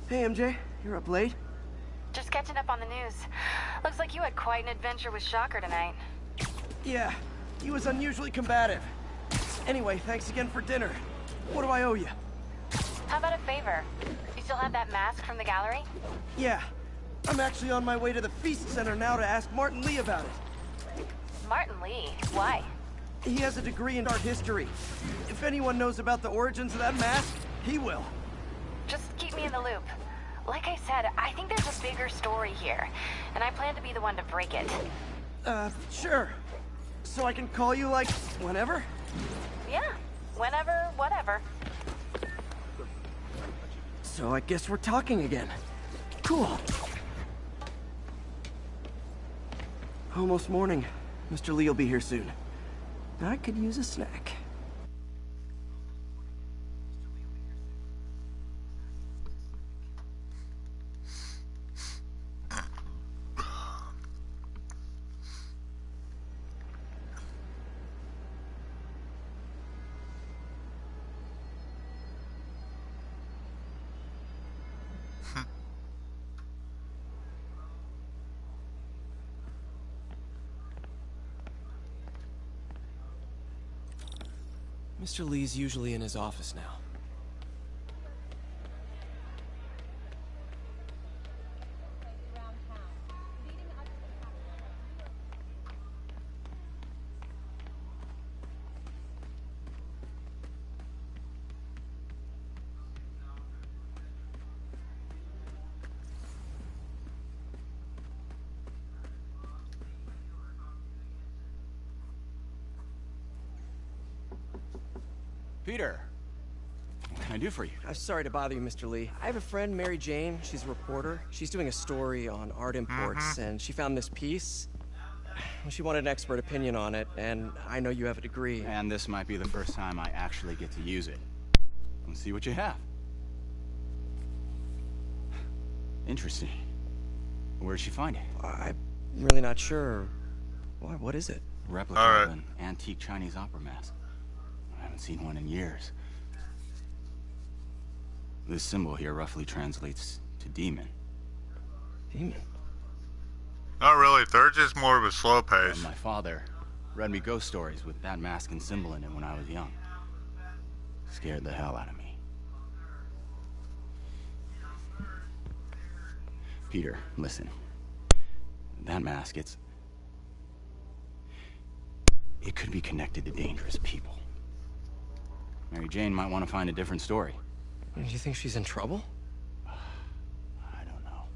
Hey, MJ. You're up late? Just catching up on the news. Looks like you had quite an adventure with Shocker tonight. Yeah, he was unusually combative. Anyway, thanks again for dinner. What do I owe you? How about a favor? You still have that mask from the gallery? Yeah, I'm actually on my way to the Feast Center now to ask Martin Lee about it. Martin Lee? Why? He has a degree in art history. If anyone knows about the origins of that mask, he will. Just keep me in the loop. Like I said, I think there's a bigger story here, and I plan to be the one to break it. Sure. So I can call you, like, whenever? Yeah, whenever, whatever. So I guess we're talking again. Cool. Almost morning. Mr. Lee will be here soon. I could use a snack. Mr. Lee's usually in his office now. Peter, what can I do for you? I'm sorry to bother you, Mr. Lee. I have a friend, Mary Jane. She's a reporter. She's doing a story on art imports, and she found this piece. She wanted an expert opinion on it, and I know you have a degree. And this might be the first time I actually get to use it. Let's see what you have. Interesting. Where'd she find it? I'm really not sure. Why, what is it? Replica of an antique Chinese opera mask. I haven't seen one in years. This symbol here roughly translates to demon. Demon? Not really. Third is more of a slow pace. And my father read me ghost stories with that mask and symbol in it when I was young. Scared the hell out of me. Peter, listen. That mask, it could be connected to dangerous people. Mary Jane might want to find a different story. Do you think she's in trouble? I don't know.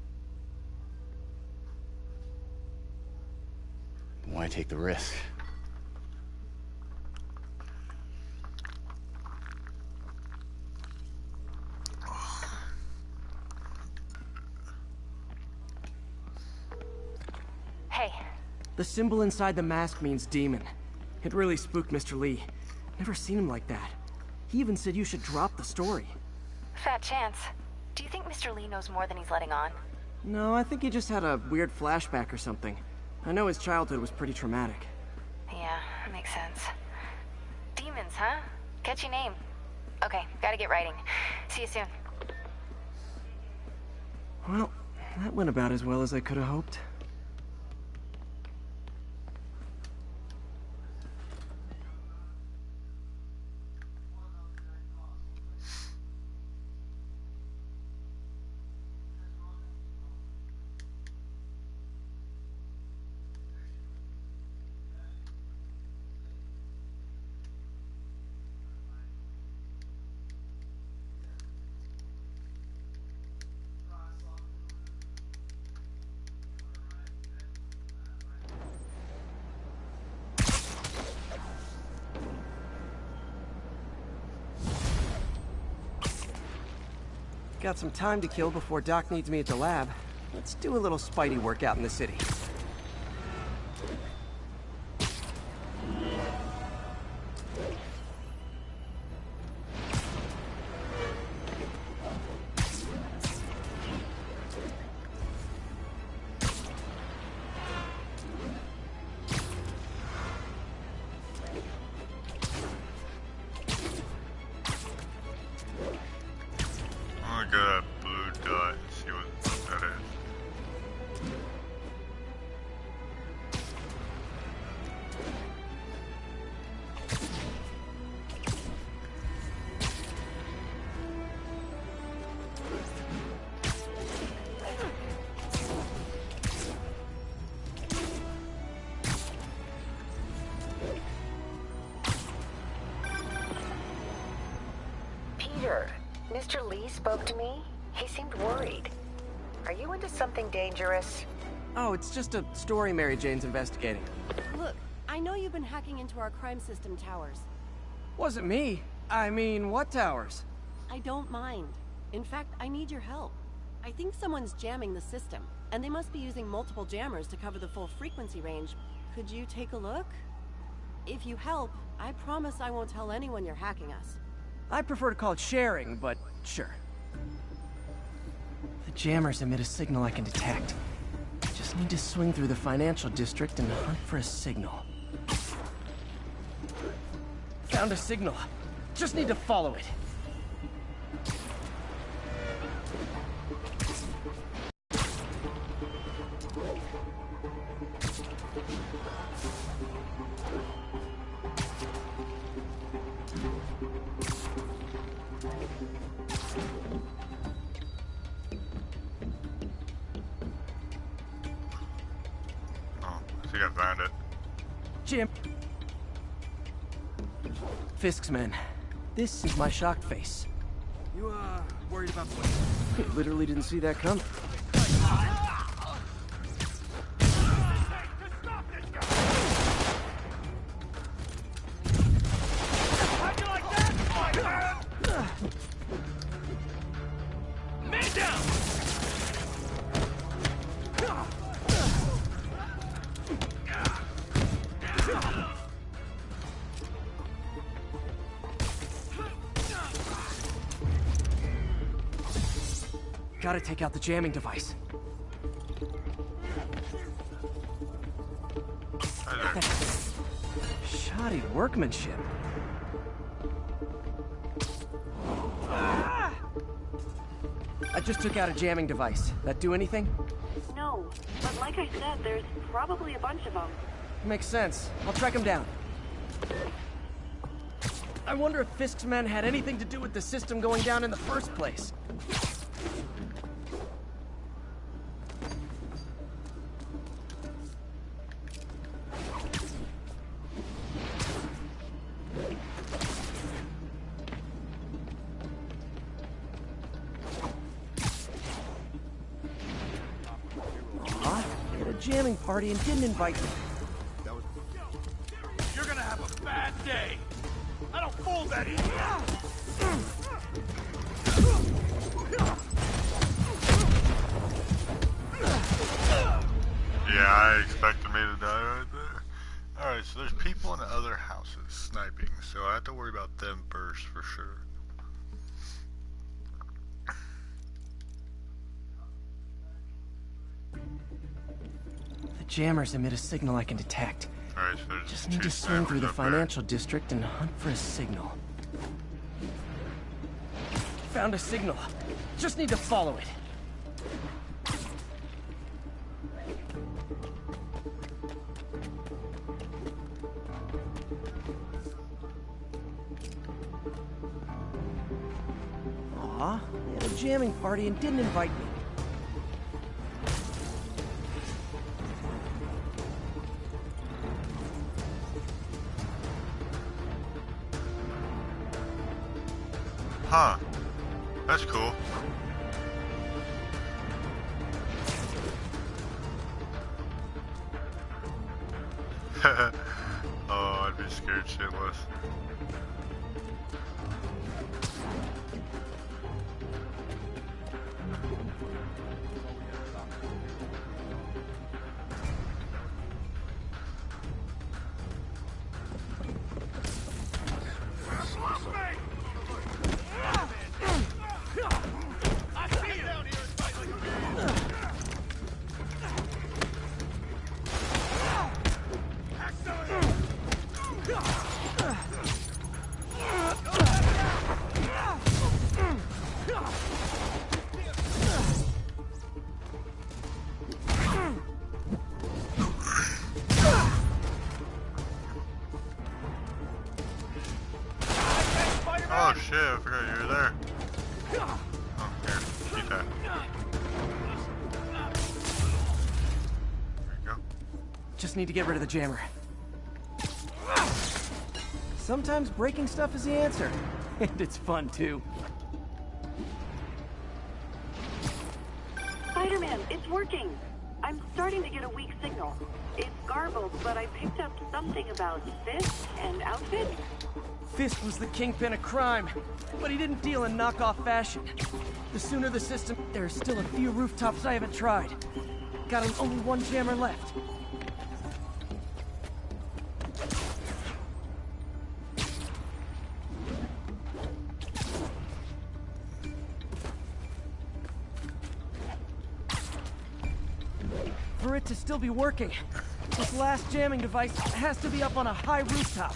Why take the risk? Hey. The symbol inside the mask means demon. It really spooked Mr. Lee. Never seen him like that. He even said you should drop the story. Fat chance. Do you think Mr. Lee knows more than he's letting on? No, I think he just had a weird flashback or something. I know his childhood was pretty traumatic. Yeah, makes sense. Demons, huh? Catchy name. Okay, gotta get writing. See you soon. Well, that went about as well as I could have hoped. Got some time to kill before Doc needs me at the lab. Let's do a little Spidey workout in the city. Roger. Mr. Lee spoke to me. He seemed worried. Are you into something dangerous? Oh, it's just a story Mary Jane's investigating. Look, I know you've been hacking into our crime system towers. Wasn't me. I mean, what towers? I don't mind. In fact, I need your help. I think someone's jamming the system, and they must be using multiple jammers to cover the full frequency range. Could you take a look? If you help, I promise I won't tell anyone you're hacking us. I prefer to call it sharing, but sure. The jammers emit a signal I can detect. I just need to swing through the financial district and hunt for a signal. Found a signal. Just need to follow it. I think I found it. Jim. Fisk's men. This is my shocked face. You, worried about what? I literally didn't see that coming. Man down! Gotta take out the jamming device. Shoddy workmanship. I just took out a jamming device. That do anything? No, but like I said, there's probably a bunch of them. Makes sense. I'll track him down. I wonder if Fisk's men had anything to do with the system going down in the first place. Jamming party and didn't invite me. You're gonna have a bad day. I don't fool that easy. Yeah, I expected me to die right there. Alright, so there's people in the other houses sniping, so I have to worry about them first for sure. The jammers emit a signal I can detect. Alright, so there's Just need two to swing through the snipers up there. financial district and hunt for a signal. Found a signal. Just need to follow it. Aw, they had a jamming party and didn't invite me. Huh. That's cool. Oh, I'd be scared shitless. Oh shit, I forgot you were there. Oh, here, keep that. There you go. Just need to get rid of the jammer. Sometimes breaking stuff is the answer. And it's fun too. Spider-Man, it's working. I'm starting to get a weak signal. It's garbled, but I picked up something about Fisk and outfit. Fisk was the kingpin of crime, but he didn't deal in knockoff fashion. The sooner the system... There's still a few rooftops I haven't tried. Got only one jammer left. For it to still be working, this last jamming device has to be up on a high rooftop.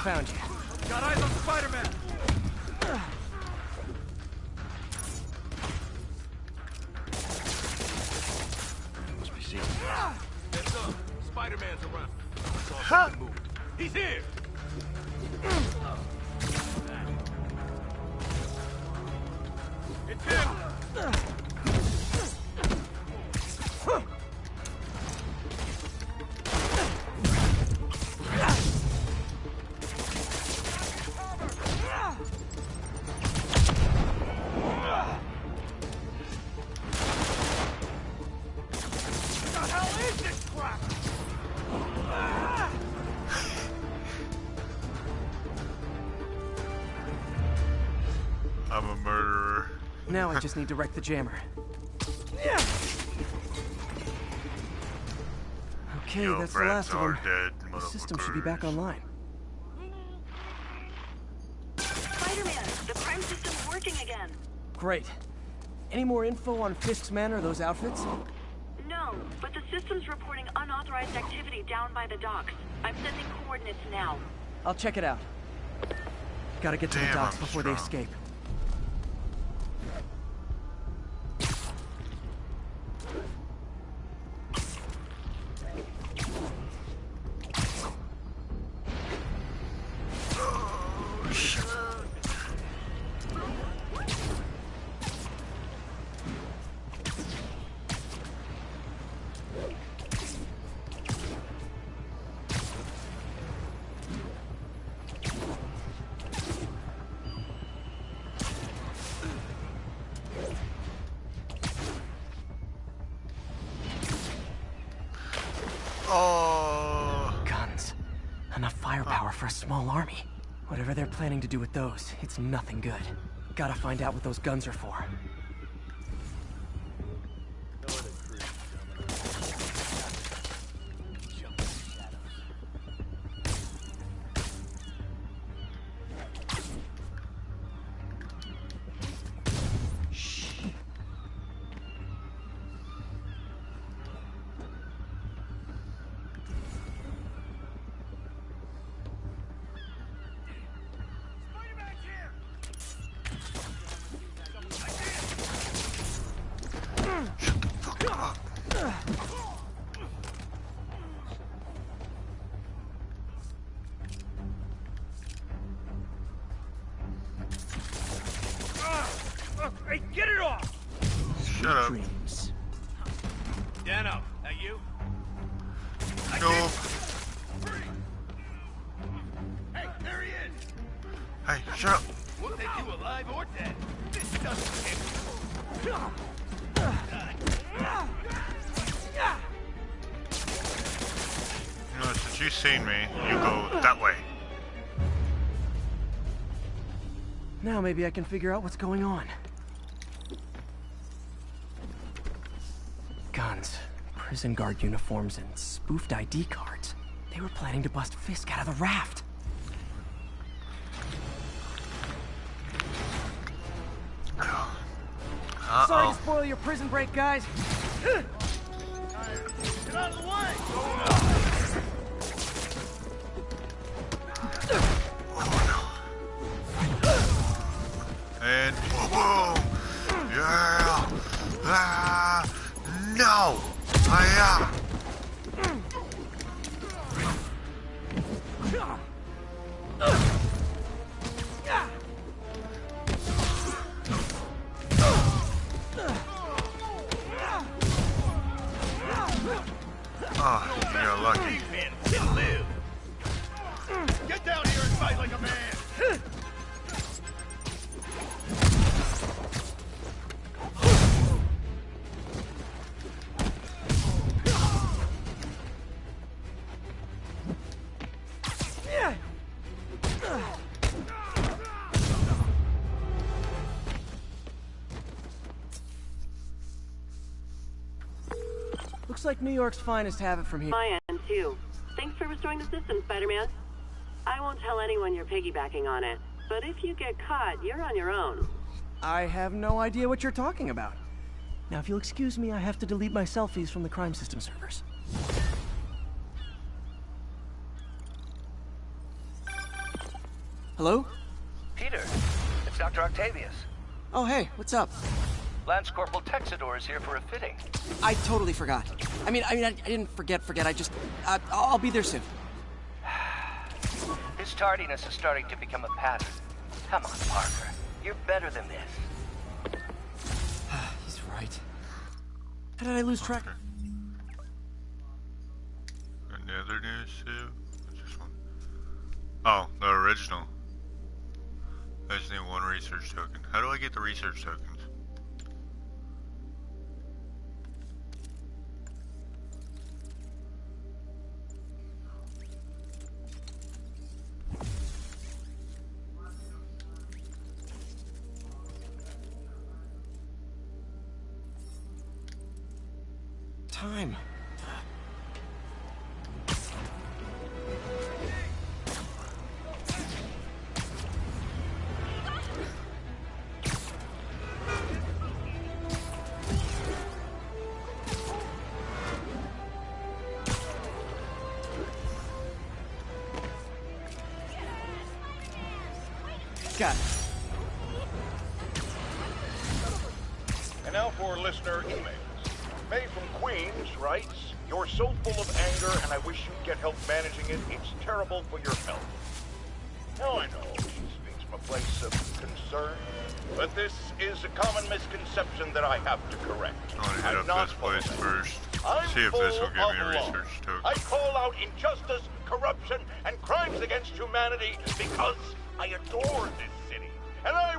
Found you. Got eyes on Spider-Man! Must be safe. Heads up. Spider-Man's around. I saw something move. He's here! It's him! I'm a murderer. Now I just need to wreck the jammer. Okay, Your that's the friends last of are them. dead, The system should be back online. Spider-Man, the crime system's working again. Great. Any more info on Fisk's men or those outfits? No, but the system's reporting unauthorized activity down by the docks. I'm sending coordinates now. I'll check it out. Gotta get to the Damn, docks I'm before they strong. escape. Oh, Guns. Enough firepower for a small army. Whatever they're planning to do with those, it's nothing good. Gotta find out what those guns are for. Hey, get it off! shut up. Dreams. Dano, that you? Nope. Hey, there he is! Hey, shut up. We'll take you alive or dead. This doesn't hit. You know, since you've seen me, you go that way. Now maybe I can figure out what's going on. Guns, prison guard uniforms, and spoofed ID cards. They were planning to bust Fisk out of the raft. Sorry to spoil your prison break, guys. Get out of the way! And boom! Yeah! Ah! No! Ah! Oh, you got lucky. And live. Get down here and fight like a man. Looks like New York's finest have it from here. My end, too. Thanks for restoring the system, Spider-Man. I won't tell anyone you're piggybacking on it, but if you get caught, you're on your own. I have no idea what you're talking about. Now, if you'll excuse me, I have to delete my selfies from the crime system servers. Hello? Peter, it's Dr. Octavius. Oh, hey, what's up? Lance Corporal Texador is here for a fitting. I totally forgot. I didn't forget. I just, I'll be there soon. His tardiness is starting to become a pattern. Come on, Parker. You're better than this. He's right. How did I lose track? Another news too? What's this one? Oh, the original. I just need one research token. How do I get the research tokens? Time. Got it. And now for listener emails. May from Queens writes, "You're so full of anger and I wish you'd get help managing it. It's terrible for your health." Now I know she speaks from a place of concern, but this is a common misconception that I have to correct. I want to hit I'm up not this full of place anger. first. I'm See if this will full give me a of love. research token. I call out injustice, corruption, and crimes against humanity because I adore this city. And I...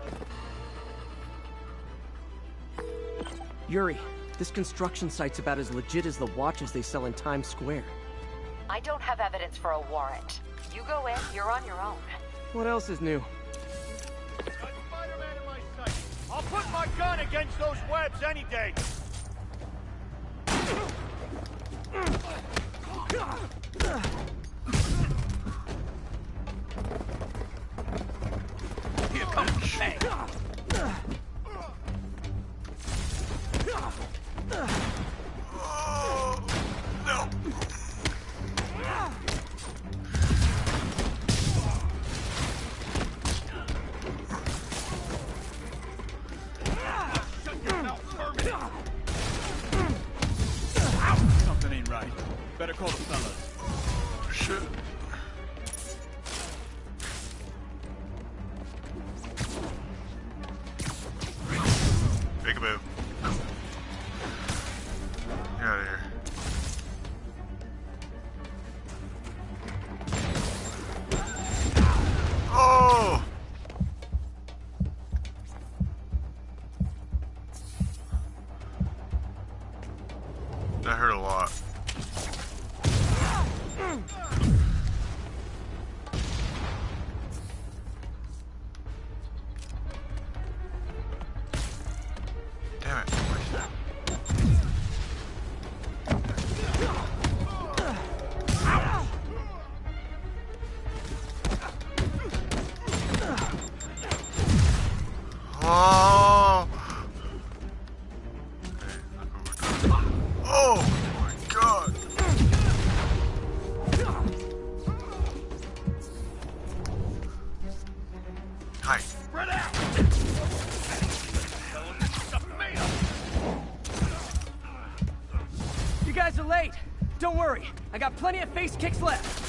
Yuri, this construction site's about as legit as the watches they sell in Times Square. I don't have evidence for a warrant. You go in, you're on your own. What else is new? Got Spider-Man in my sight. I'll put my gun against those webs any day. Here comes Bang. No. Shut your mouth, Herman. Something ain't right. Better call the fellas. Shit. Peekaboo. Get out of here. Oh! That hurt a lot. Damn it. Oh! Oh my god! Hi. Spread out. You guys are late. Don't worry. I got plenty of face kicks left.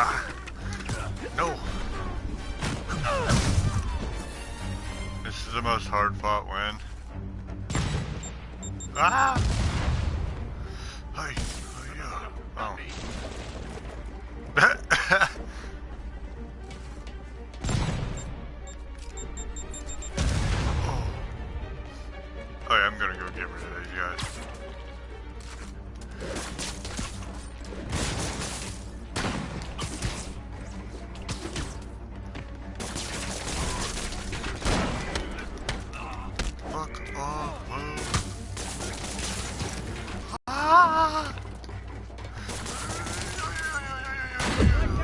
Ah. No. This is the most hard-fought win. Ah! Hey, yeah. Oh. Oh yeah, I'm gonna go get rid of these guys. Fuck off, move. Ah!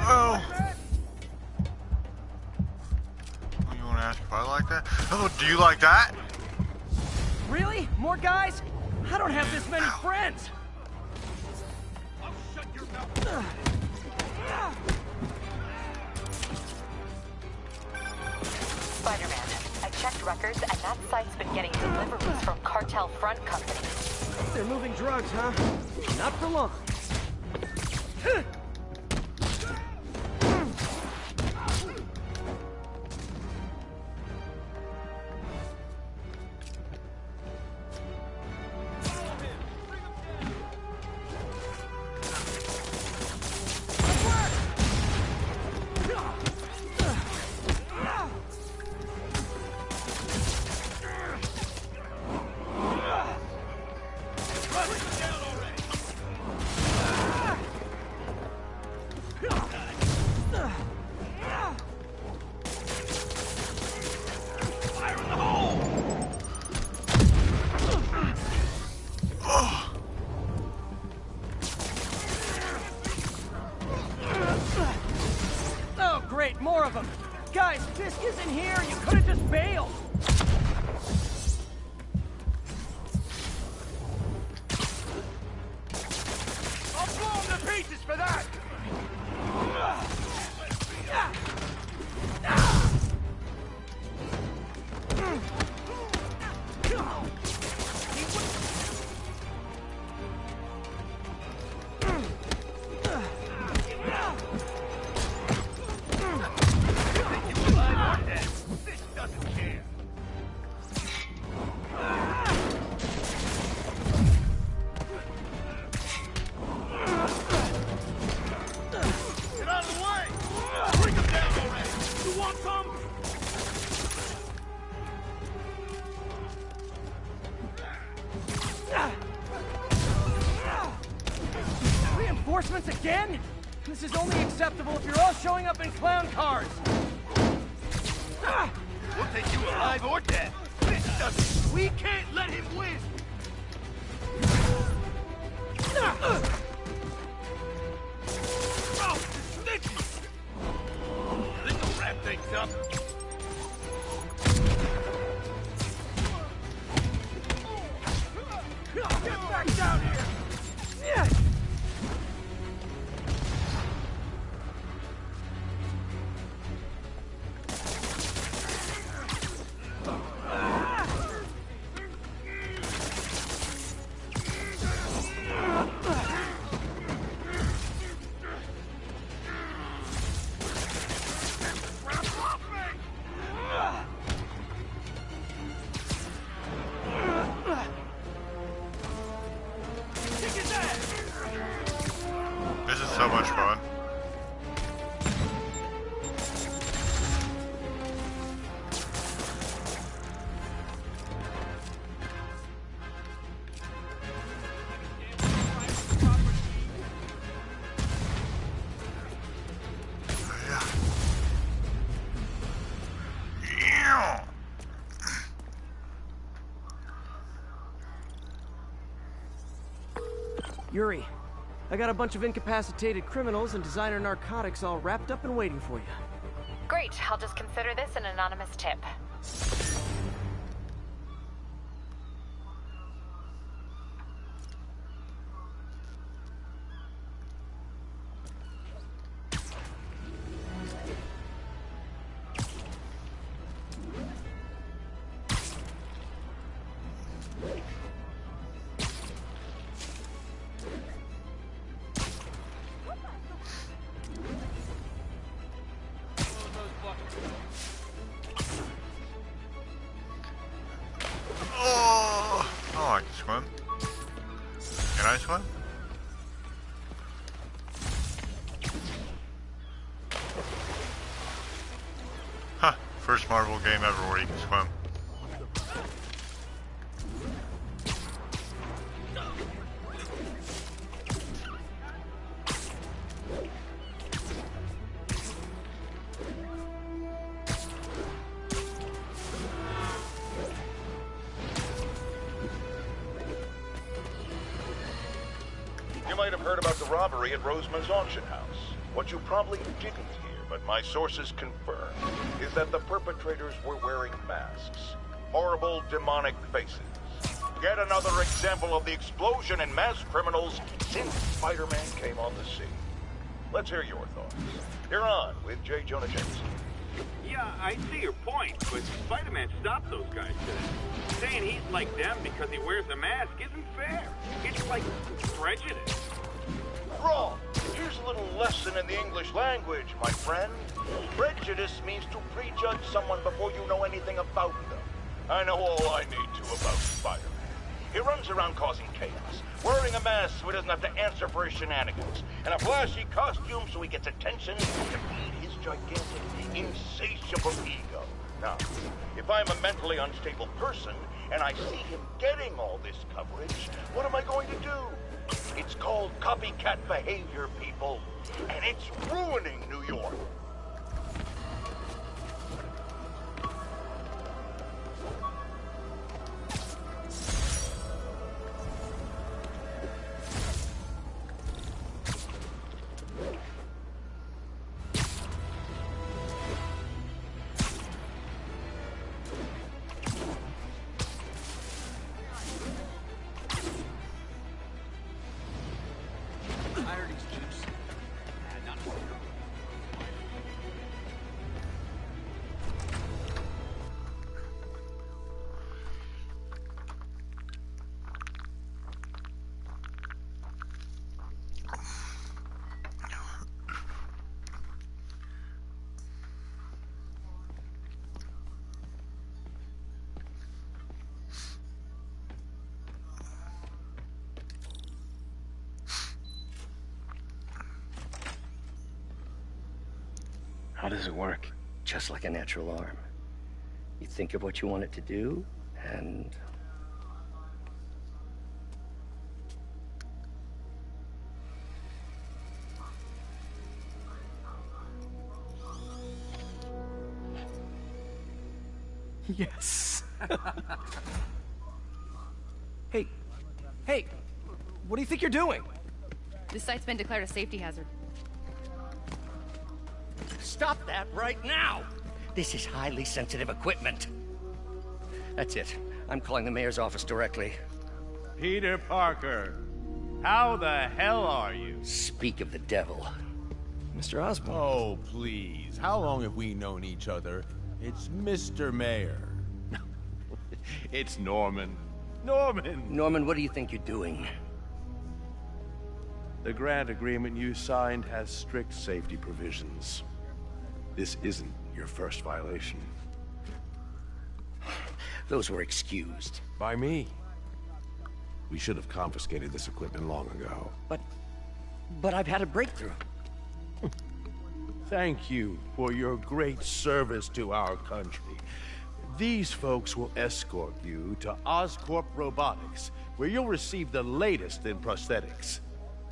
Oh! You wanna ask if I like that? Oh, do you like that? Really? More guys? I don't have this many friends! I'll shut your mouth. Spider-Man, I checked records, and that site's been getting deliveries from cartel front companies. They're moving drugs, huh? Not for long. Great, more of them! Guys, Fisk isn't here! You could have just bailed! I'll blow them to pieces for that! Reinforcements again? This is only acceptable if you're all showing up in clown cars! We'll take you alive or dead. We can't let him win! Oh, snitches! This'll wrap things up. Get back down here! This is so much fun. Yuri, I got a bunch of incapacitated criminals and designer narcotics all wrapped up and waiting for you. Great, I'll just consider this an anonymous tip. Can I swim? Huh. First Marvel game ever where you can swim. You might have heard about the robbery at Roseman's auction house. What you probably didn't hear, but my sources confirm, is that the perpetrators were wearing masks. Horrible, demonic faces. Yet another example of the explosion in mass criminals since Spider-Man came on the scene. Let's hear your thoughts. You're on with J. Jonah Jameson. Yeah, I see your point, but Spider-Man stopped those guys today. Saying he's like them because he wears a mask isn't fair. It's like prejudice. Wrong. Here's a little lesson in the English language, my friend. Prejudice means to prejudge someone before you know anything about them. I know all I need to about Spider-Man. He runs around causing chaos, wearing a mask so he doesn't have to answer for his shenanigans, and a flashy costume so he gets attention to feed his gigantic, insatiable ego. Now, if I'm a mentally unstable person and I see him getting all this coverage, what am I going to do? It's called copycat behavior, people, and it's ruining New York. How does it work? Just like a natural arm. You think of what you want it to do, and... Yes. Hey, what do you think you're doing? This site's been declared a safety hazard. Stop that right now! This is highly sensitive equipment. That's it. I'm calling the mayor's office directly. Peter Parker, how the hell are you? Speak of the devil. Mr. Osborn. Oh, please. How long have we known each other? It's Mr. Mayor. It's Norman. Norman, what do you think you're doing? The grant agreement you signed has strict safety provisions. This isn't your first violation. Those were excused. By me. We should have confiscated this equipment long ago. But I've had a breakthrough. Thank you for your great service to our country. These folks will escort you to Oscorp Robotics, where you'll receive the latest in prosthetics.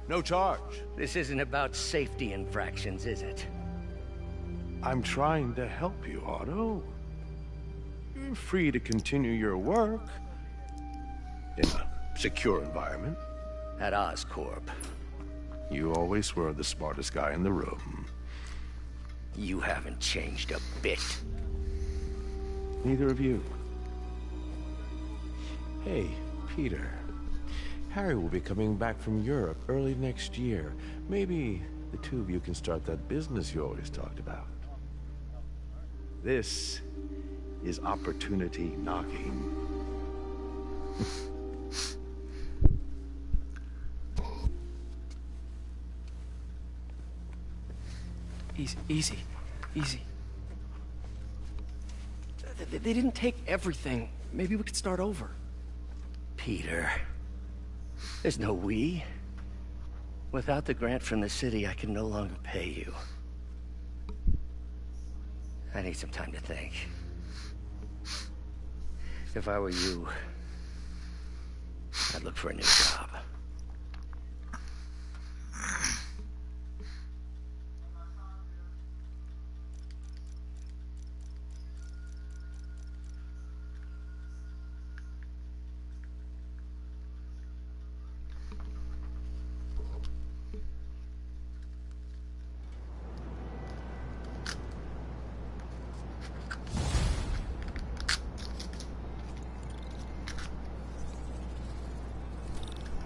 No charge. This isn't about safety infractions, is it? I'm trying to help you, Otto. You're free to continue your work in a secure environment. At Oscorp. You always were the smartest guy in the room. You haven't changed a bit. Neither of you. Hey, Peter. Harry will be coming back from Europe early next year. Maybe the two of you can start that business you always talked about. This is opportunity knocking. Easy. They didn't take everything. Maybe we could start over. Peter. There's no we. Without the grant from the city, I can no longer pay you. I need some time to think. If I were you, I'd look for a new job.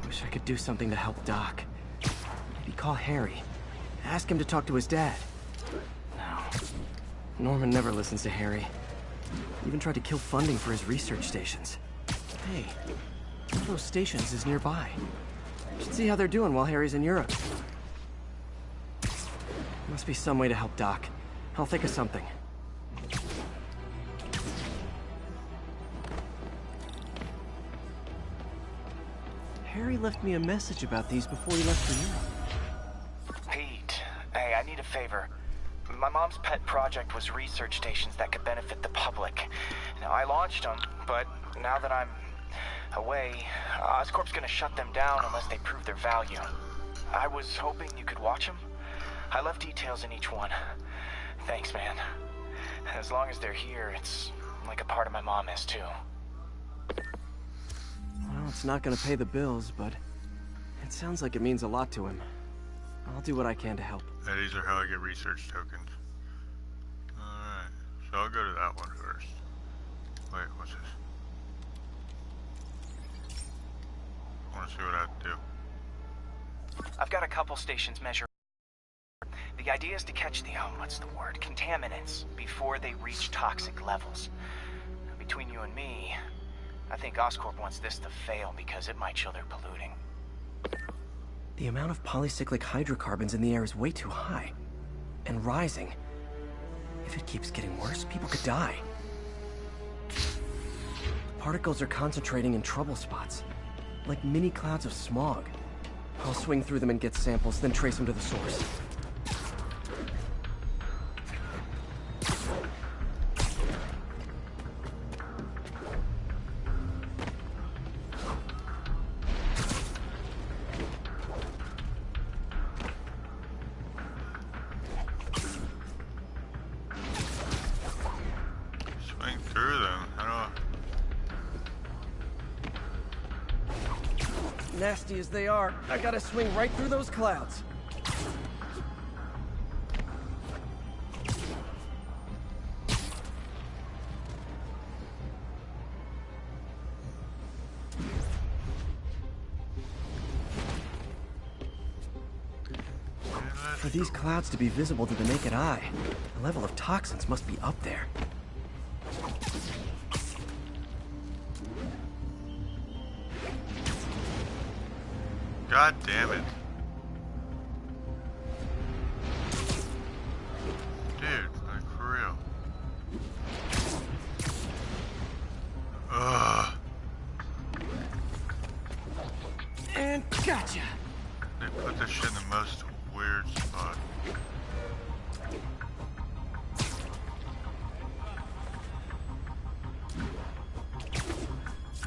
Wish I could do something to help Doc. Maybe call Harry. Ask him to talk to his dad. No. Norman never listens to Harry. He even tried to kill funding for his research stations. Hey, one of those stations is nearby. Should see how they're doing while Harry's in Europe. Must be some way to help Doc. I'll think of something. Harry left me a message about these before he left for Europe. Pete, hey, I need a favor. My mom's pet project was research stations that could benefit the public. Now, I launched them, but now that I'm away, Oscorp's gonna shut them down unless they prove their value. I was hoping you could watch them. I left details in each one. Thanks, man. As long as they're here, it's like a part of my mom is, too. Well, it's not gonna pay the bills, but it sounds like it means a lot to him. I'll do what I can to help. Yeah, these are how I get research tokens. Alright, so I'll go to that one first. Wait, what's this? I want to see what I have to do. I've got a couple stations measured. The idea is to catch the, contaminants before they reach toxic levels. Between you and me, I think Oscorp wants this to fail because it might show they're polluting. The amount of polycyclic hydrocarbons in the air is way too high. And rising. If it keeps getting worse, people could die. The particles are concentrating in trouble spots. Like mini clouds of smog. I'll swing through them and get samples, then trace them to the source. Swing through them. How do Nasty as they are, I gotta swing right through those clouds. For these clouds to be visible to the naked eye, the level of toxins must be up there. God damn it. Dude, like for real. Ugh. And gotcha! They put this shit in the most weird spot.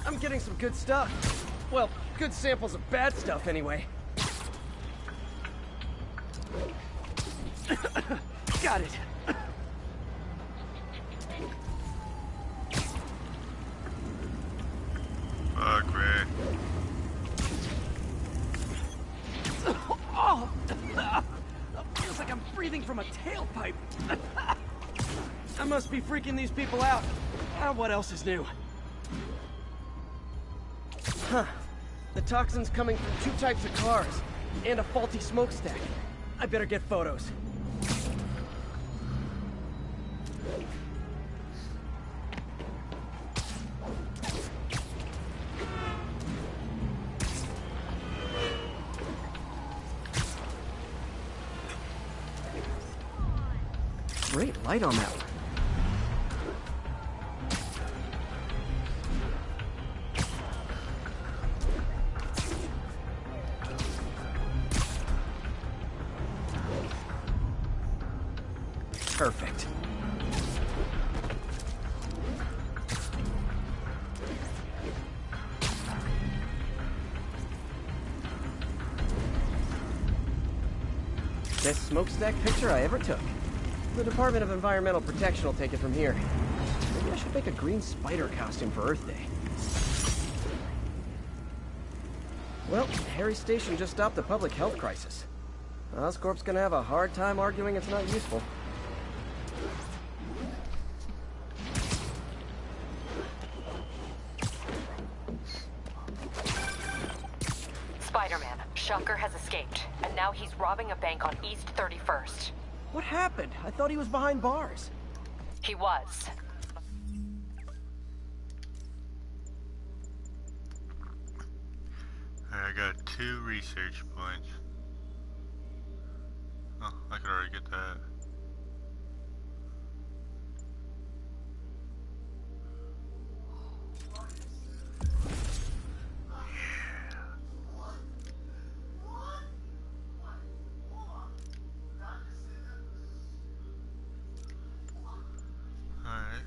I'm getting some good stuff. Well, good samples of bad stuff, anyway. Got it. Fuck me. Oh! Feels like I'm breathing from a tailpipe. I must be freaking these people out. What else is new? Huh. The toxin's coming from 2 types of cars, and a faulty smokestack. I better get photos. Great light on that one. Perfect. Best smokestack picture I ever took. The Department of Environmental Protection will take it from here. Maybe I should make a green spider costume for Earth Day. Well, Harry's station just stopped a public health crisis. Oscorp's gonna have a hard time arguing it's not useful. Spider-Man, Shocker has escaped, and now he's robbing a bank on East 31st. What happened? I thought he was behind bars. He was. I got 2 research points. Oh, I could already get that. Alright,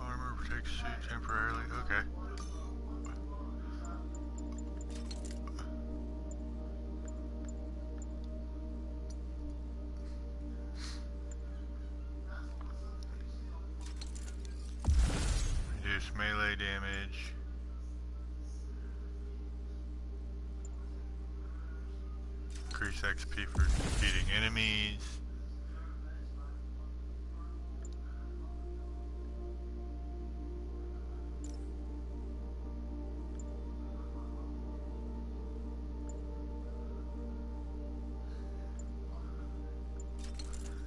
armor protects suit temporarily. Okay. Reduce melee damage. Increase XP for defeating enemies.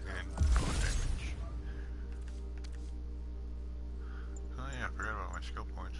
And bullet damage. Oh yeah, I forgot about my skill points.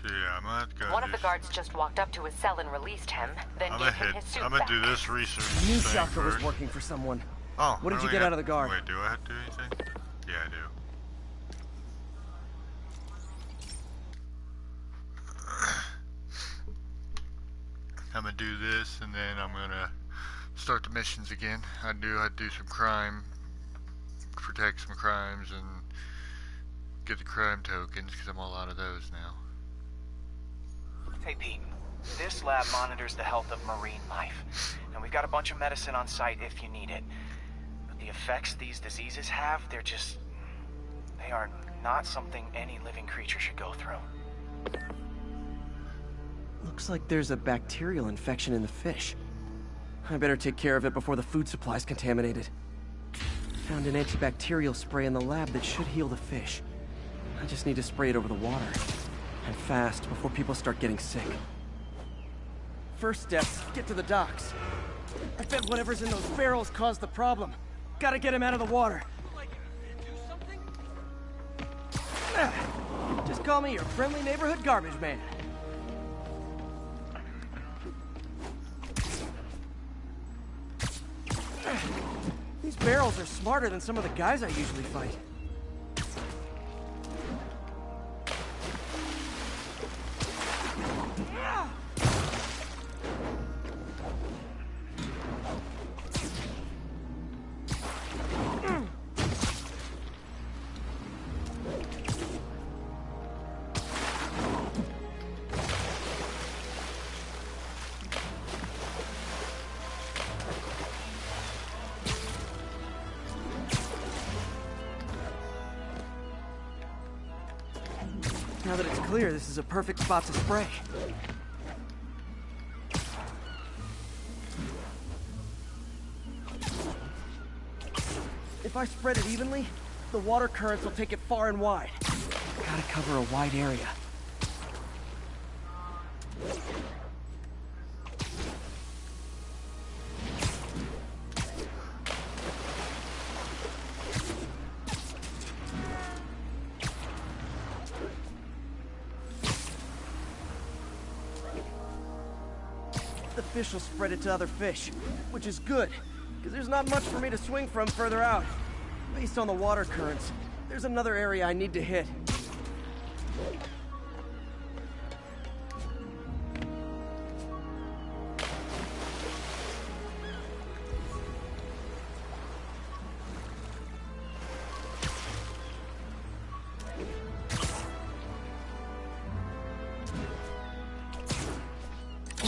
So yeah, I'm gonna have to go. One of the guards just walked up to his cell and released him, then gave him his suit I'm back. gonna do this research I knew thing Shocker was first. working for someone. Oh, What did I you only get have- out of the guard? Wait, do I have to do anything? Yeah, I do. I'm gonna do this, and then I'm gonna start the missions again. I'd do some crime, protect some crimes, and get the crime tokens, because I'm all out of those now. Hey, Pete. This lab monitors the health of marine life. And we've got a bunch of medicine on site if you need it. But the effects these diseases have, they are not something any living creature should go through. Looks like there's a bacterial infection in the fish. I better take care of it before the food supply's contaminated. Found an antibacterial spray in the lab that should heal the fish. I just need to spray it over the water. And fast, before people start getting sick. First step, get to the docks. I bet whatever's in those barrels caused the problem. Gotta get him out of the water. Just call me your friendly neighborhood garbage man. These barrels are smarter than some of the guys I usually fight. Now that it's clear, this is a perfect spot to spray. If I spread it evenly, the water currents will take it far and wide. Gotta cover a wide area. the fish will spread it to other fish, which is good, because there's not much for me to swing from further out. Based on the water currents, there's another area I need to hit.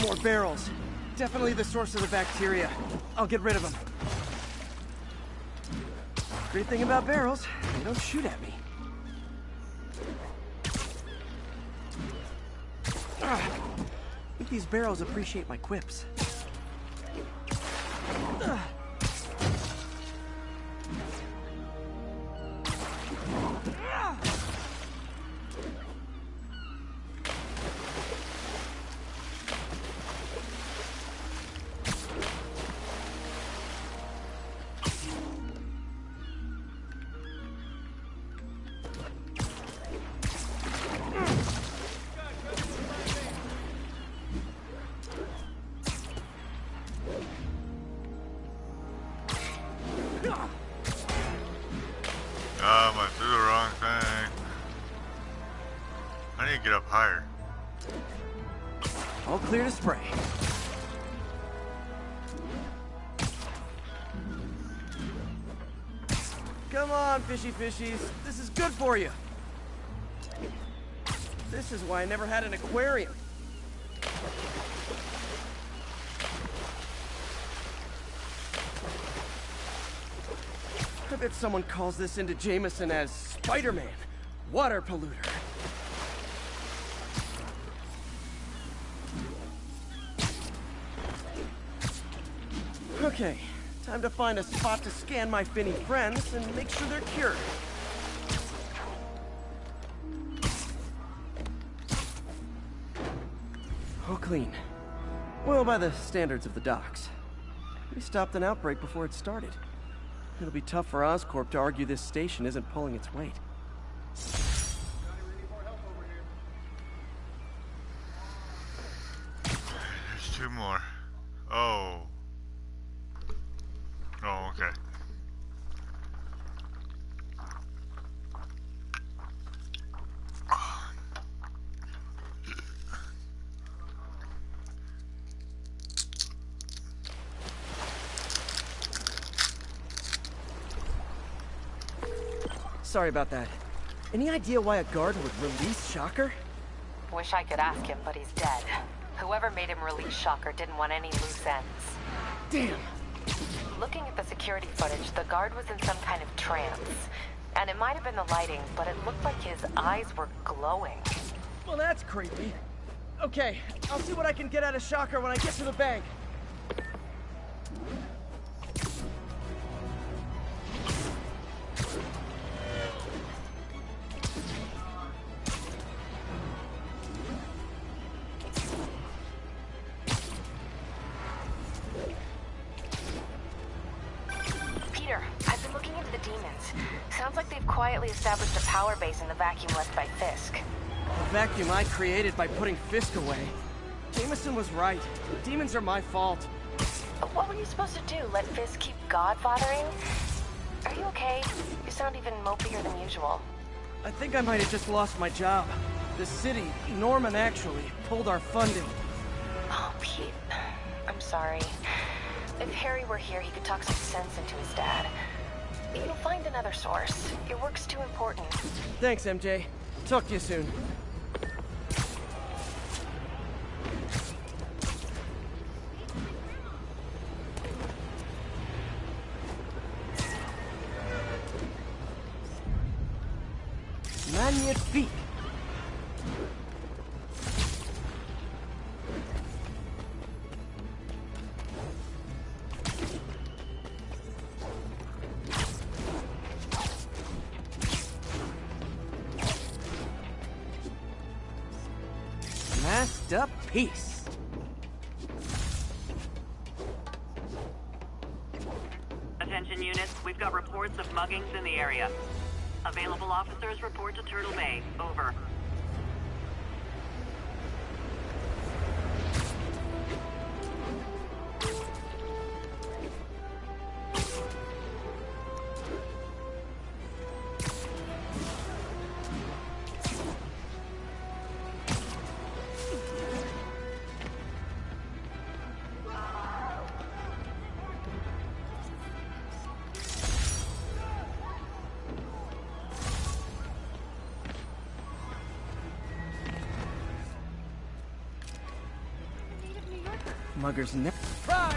More barrels. Definitely the source of the bacteria. I'll get rid of them. Great thing about barrels, they don't shoot at me. I think these barrels appreciate my quips. I threw the wrong thing. I need to get up higher. All clear to spray. Come on, fishy fishies. This is good for you. This is why I never had an aquarium. I bet someone calls this into Jameson as Spider-Man, water polluter. Okay, time to find a spot to scan my finny friends and make sure they're cured. Oh, clean. Well, by the standards of the docks. We stopped an outbreak before it started. It'll be tough for Oscorp to argue this station isn't pulling its weight. There's two more. Oh. Oh, okay. Sorry about that. Any idea why a guard would release Shocker? Wish I could ask him, but he's dead. Whoever made him release Shocker didn't want any loose ends. Damn! Looking at the security footage, the guard was in some kind of trance. And it might have been the lighting, but it looked like his eyes were glowing. Well, that's creepy. Okay, I'll see what I can get out of Shocker when I get to the bank. Quietly established a power base in the vacuum left by Fisk. The vacuum I created by putting Fisk away. Jameson was right. The demons are my fault. What were you supposed to do? Let Fisk keep godfathering? Are you okay? You sound even mopier than usual. I think I might have just lost my job. The city, Norman actually, pulled our funding. Oh, Pete. I'm sorry. If Harry were here, he could talk some sense into his dad. You'll find another source. Your work's too important. Thanks, MJ. Talk to you soon. Magnifique. Masterpiece. Attention units, we've got reports of muggings in the area. Available officers report to Turtle Bay. Over. Muggers never... Surprise!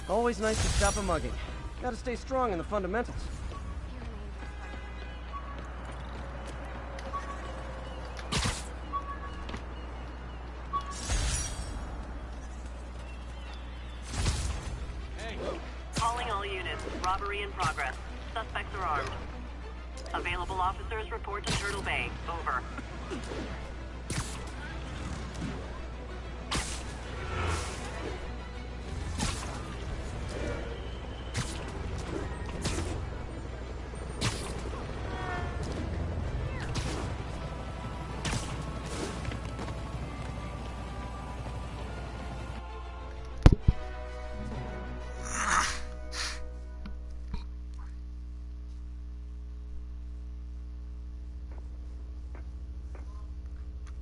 Always nice to stop a mugging. Gotta stay strong in the fundamentals. Calling all units. Robbery in progress. Suspects are armed. Available officers report to Turtle Bay. Over.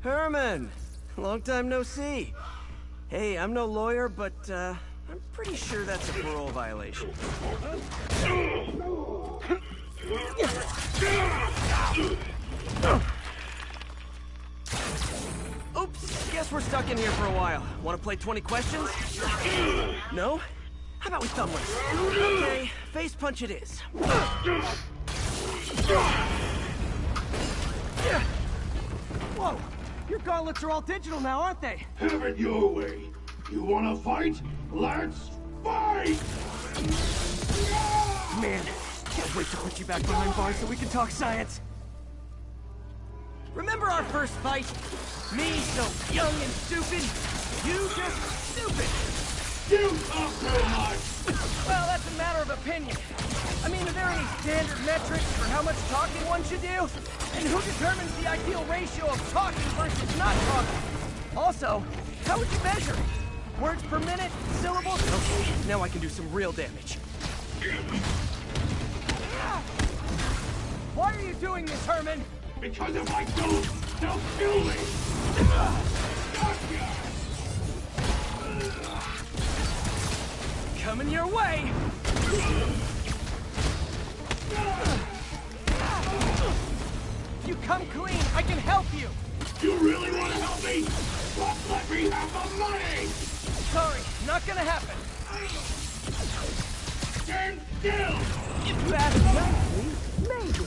Herman! Long time no see. Hey, I'm no lawyer, but, I'm pretty sure that's a parole violation. Oops, guess we're stuck in here for a while. Want to play 20 questions? No? How about we thumb race? Okay, face punch it is. Whoa! Your gauntlets are all digital now, aren't they? Have it your way. You wanna fight? Let's fight! Man, can't wait to put you back behind bars so we can talk science. Remember our first fight? Me so young and stupid, you just stupid. You talk too much! Well, that's a matter of opinion. I mean, are there any standard metrics for how much talking one should do? And who determines the ideal ratio of talking versus not talking? Also, how would you measure it? Words per minute? Syllables? Okay, now I can do some real damage. Why are you doing this, Herman? Because if I don't, they'll kill me! Gotcha! Coming your way! If you come clean, I can help you! You really want to help me? Just let me have the money! Sorry, not gonna happen. Stand still! If you ask nicely, maybe.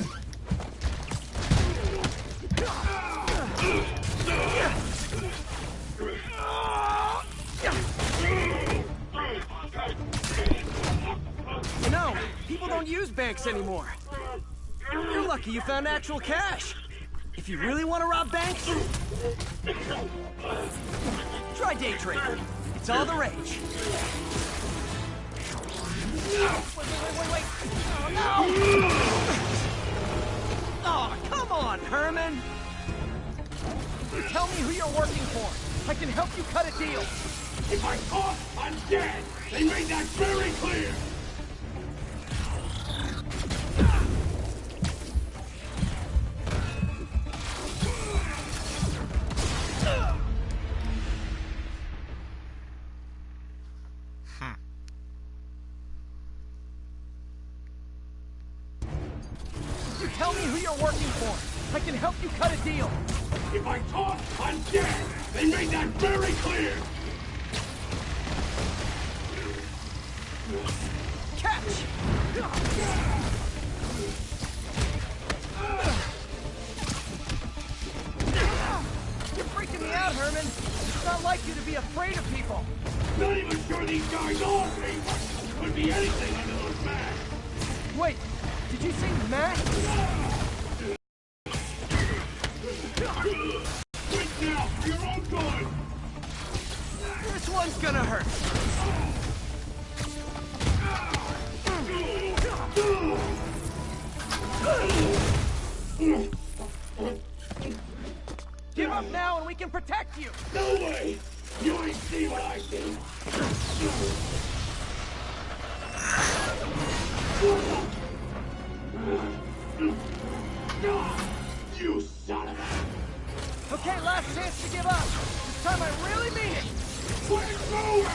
You know, people don't use banks anymore. You're lucky you found actual cash. If you really want to rob banks, try day trading. It's all the rage. Wait. Oh, no! Oh, come on, Herman! You tell me who you're working for. I can help you cut a deal. If I talk, I'm dead! They made that very clear! You tell me who you're working for. I can help you cut a deal. If I talk, I'm dead! They made that very clear! Catch! You're freaking me out, Herman. It's not like you to be afraid of people. Not even sure these guys are me, but could be anything under those masks. Wait, did you say masks? Quit now, for your own good! This one's gonna hurt. Give up now and we can protect you! No way! You ain't see what I see! You son of a... Okay, last chance to give up. This time I really mean it. We're going!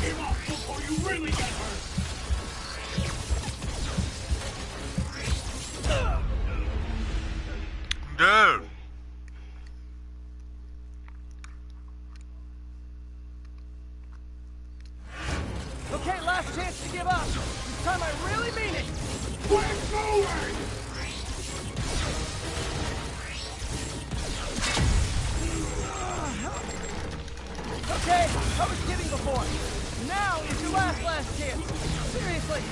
Give up before you really get hurt! No! Okay, last chance to give up. This time I really mean it. We're going! Okay, I was kidding before. Now is your last chance. Seriously.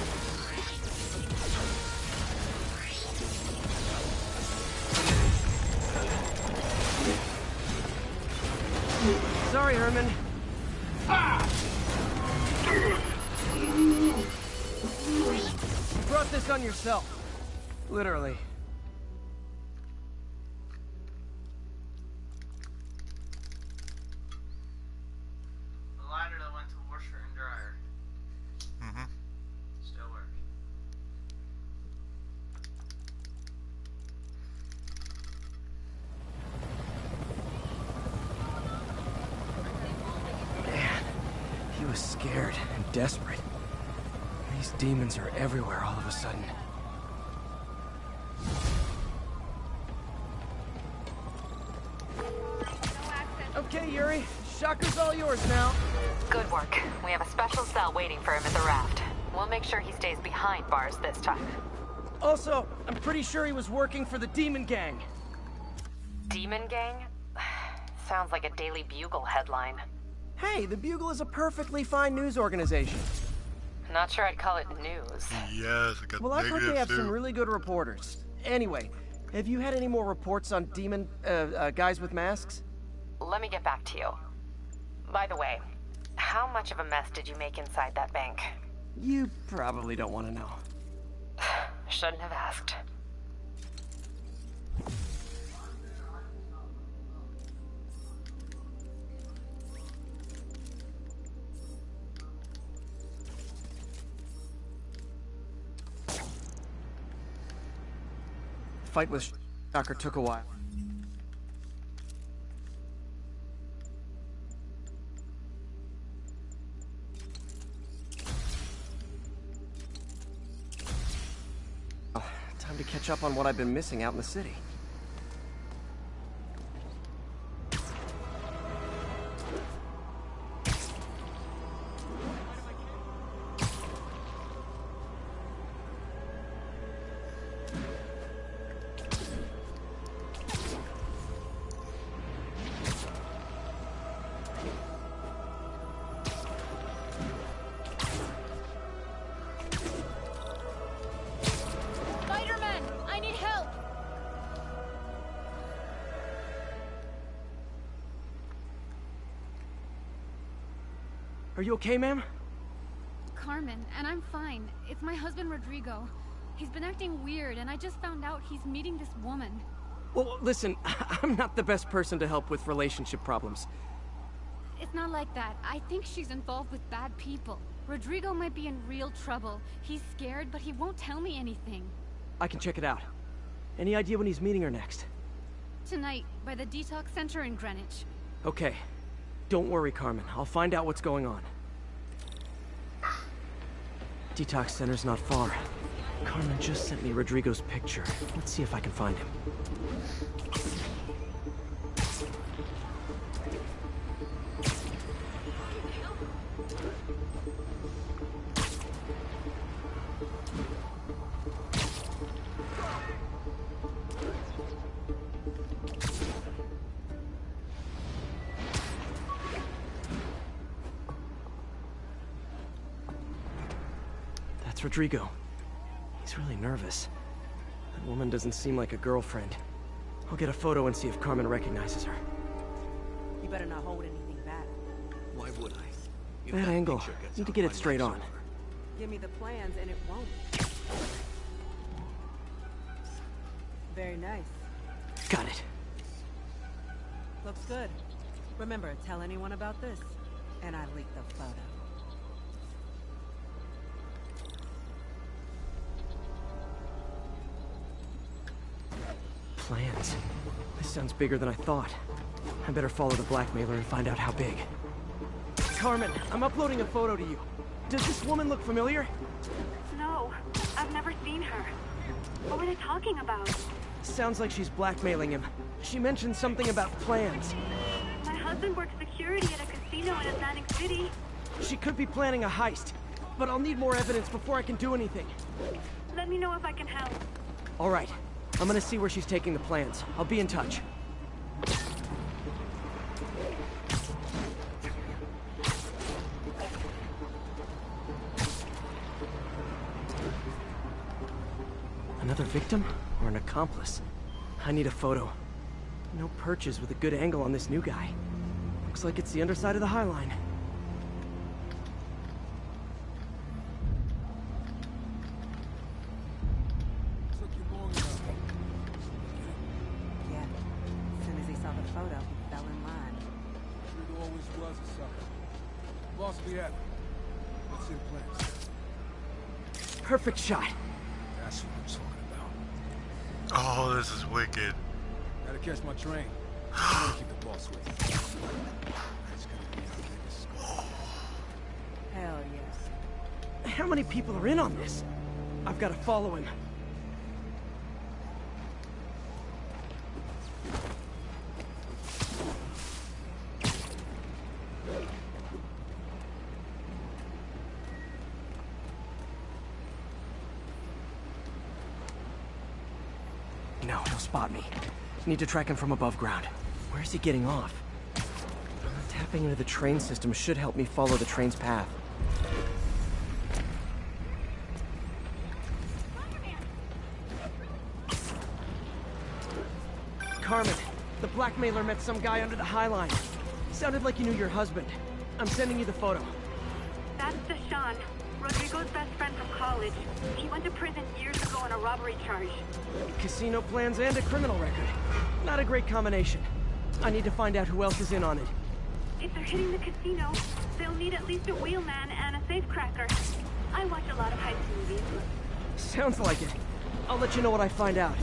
Sorry, Herman. You brought this on yourself. Literally. The lighter that went to washer and dryer. Mm-hmm. Still works. Man, he was scared and desperate. These demons are everywhere all of a sudden. Okay, Yuri. Shocker's all yours now. Good work. We have a special cell waiting for him at the raft. We'll make sure he stays behind bars this time. Also, I'm pretty sure he was working for the Demon Gang. Demon Gang? Sounds like a Daily Bugle headline. Hey, the Bugle is a perfectly fine news organization. Not sure I'd call it news. Yes, I got Well, I've heard they have too. some really good reporters. Anyway, have you had any more reports on demon, guys with masks? Let me get back to you. By the way, how much of a mess did you make inside that bank? You probably don't want to know. Shouldn't have asked. Fight with Shocker took a while. Time to catch up on what I've been missing out in the city. Spider-Man! I need help! Are you okay, ma'am? Carmen, and I'm fine. It's my husband, Rodrigo. He's been acting weird, and I just found out he's meeting this woman. Well, listen, I'm not the best person to help with relationship problems. It's not like that. I think she's involved with bad people. Rodrigo might be in real trouble. He's scared, but he won't tell me anything. I can check it out. Any idea when he's meeting her next? Tonight, by the detox center in Greenwich. Okay. Don't worry, Carmen. I'll find out what's going on. Detox center's not far. Carmen just sent me Rodrigo's picture. Let's see if I can find him. That's Rodrigo. He's really nervous. That woman doesn't seem like a girlfriend. I'll get a photo and see if Carmen recognizes her. You better not hold anything back. Why would I? That angle. Need to get it straight on. Give me the plans and it won't. Very nice. Got it. Looks good. Remember, tell anyone about this, and I leak the photo. Plans. This sounds bigger than I thought. I better follow the blackmailer and find out how big. Carmen, I'm uploading a photo to you. Does this woman look familiar? No, I've never seen her. What were they talking about? Sounds like she's blackmailing him. She mentioned something about plans. My husband works security at a casino in Atlantic City. She could be planning a heist, but I'll need more evidence before I can do anything. Let me know if I can help. All right. I'm gonna see where she's taking the plans. I'll be in touch. Another victim or an accomplice? I need a photo. No perches with a good angle on this new guy. Looks like it's the underside of the High Line. Took you long enough. Yeah. As soon as he saw the photo, he fell in line. It always was a sucker. Boss, we have it. Let's see the plans. Perfect shot. That's what I'm talking about. Oh, this is wicked. Gotta catch my train. I gotta keep the boss with me. That's gonna be our biggest score. Hell yes. How many people are in on this? I've got to follow him. No, he'll spot me. Need to track him from above ground. Where is he getting off? Tapping into the train system should help me follow the train's path. Carmen, the blackmailer met some guy under the High Line. Sounded like you knew your husband. I'm sending you the photo. That's Deshaun, Rodrigo's best friend from college. He went to prison years ago on a robbery charge. Casino plans and a criminal record. Not a great combination. I need to find out who else is in on it. If they're hitting the casino, they'll need at least a wheelman and a safecracker. I watch a lot of heist movies. Sounds like it. I'll let you know what I find out.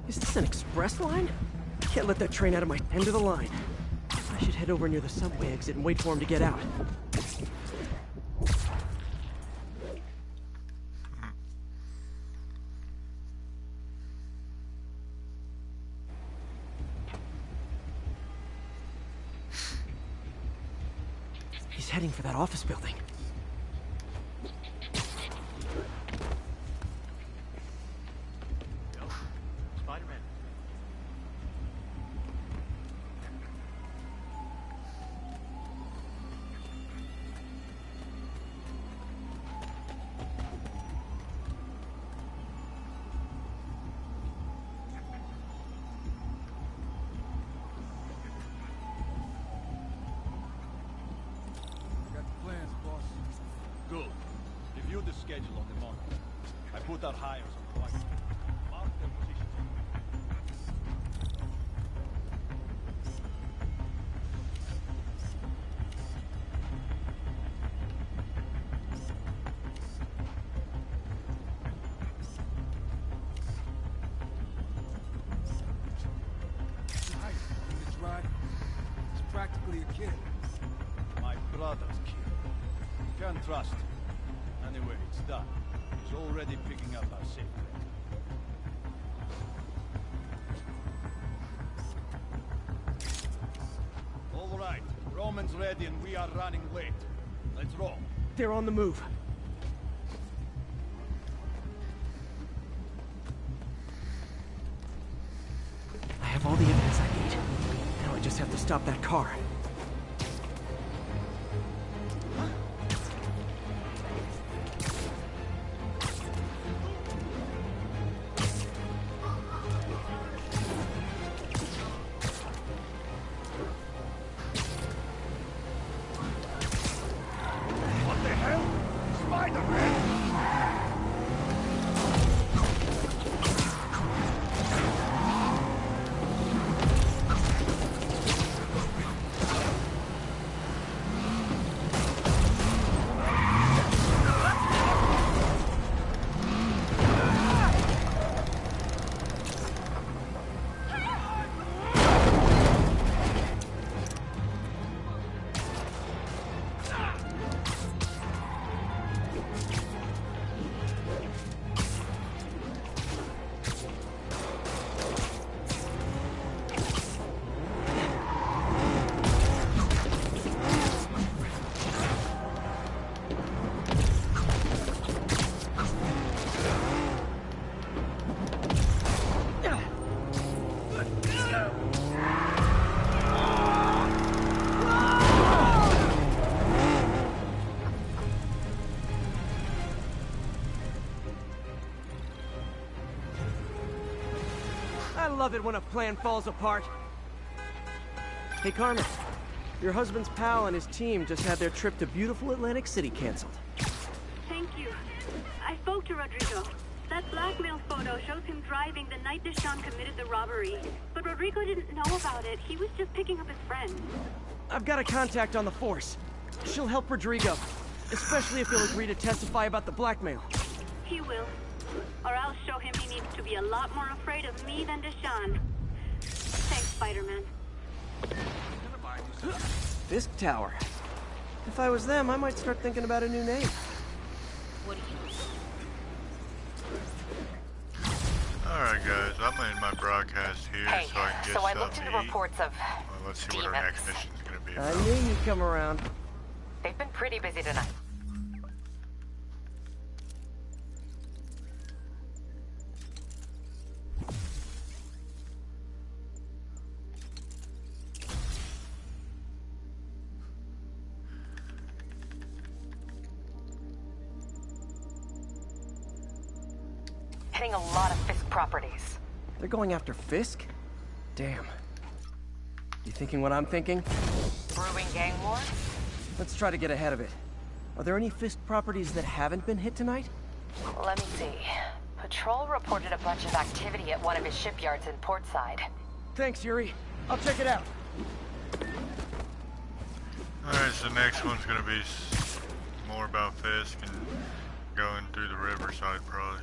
Is this an express line? Can't let that train out of my end of the line. I should head over near the subway exit and wait for him to get out. He's heading for that office building. Spider-Man. Good. Review the schedule on the monitor. I put out hires on twice. Mark their positions. Nice. It's right. He's practically a kid. My brother's kid. Can't trust him. Anyway, it's done. He's already picking up our secret. All right. Roman's ready and we are running late. Let's roll. They're on the move. I have all the evidence I need. Now I just have to stop that car. What the hell? Spider-Man! love it when a plan falls apart. Hey, Carmen. Your husband's pal and his team just had their trip to beautiful Atlantic City canceled. Thank you. I spoke to Rodrigo. That blackmail photo shows him driving the night Deshaun committed the robbery. But Rodrigo didn't know about it. He was just picking up his friend. I've got a contact on the force. She'll help Rodrigo, especially if he'll agree to testify about the blackmail. He will. Or I'll show him he needs to be a lot more afraid of me than Deshaun. Thanks, Spider-Man. Fisk Tower. If I was them, I might start thinking about a new name. Alright guys, I'm gonna end my broadcast here Hey, so I can get so I something looked into to eat. reports of Well, let's see what our next mission's gonna be I about. knew you'd come around. They've been pretty busy tonight. Hitting a lot of Fisk properties. They're going after Fisk? Damn. You thinking what I'm thinking? Brewing gang war? Let's try to get ahead of it. Are there any Fisk properties that haven't been hit tonight? Let me see. Patrol reported a bunch of activity at one of his shipyards in Portside. Thanks, Yuri. I'll check it out. Alright, so the next one's gonna be more about Fisk and going through the riverside probably.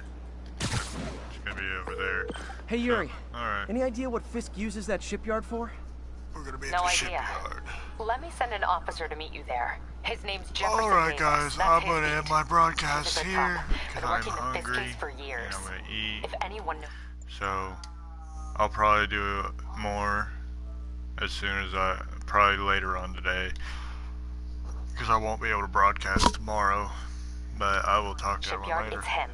It's gonna be over there. Hey, Yuri. Alright. Any idea what Fisk uses that shipyard for? We're gonna be No idea. Let me send an officer to meet you there. His name's Jefferson Alright Davis. guys, That's I'm his gonna beat. end my broadcast He's a good here cop. because Been I'm working the Fisk hungry case for years. and I'm gonna eat. If anyone knew... So I'll probably do more as soon as probably later on today, because I won't be able to broadcast tomorrow, but I will talk to everyone Shipyard, later. it's him.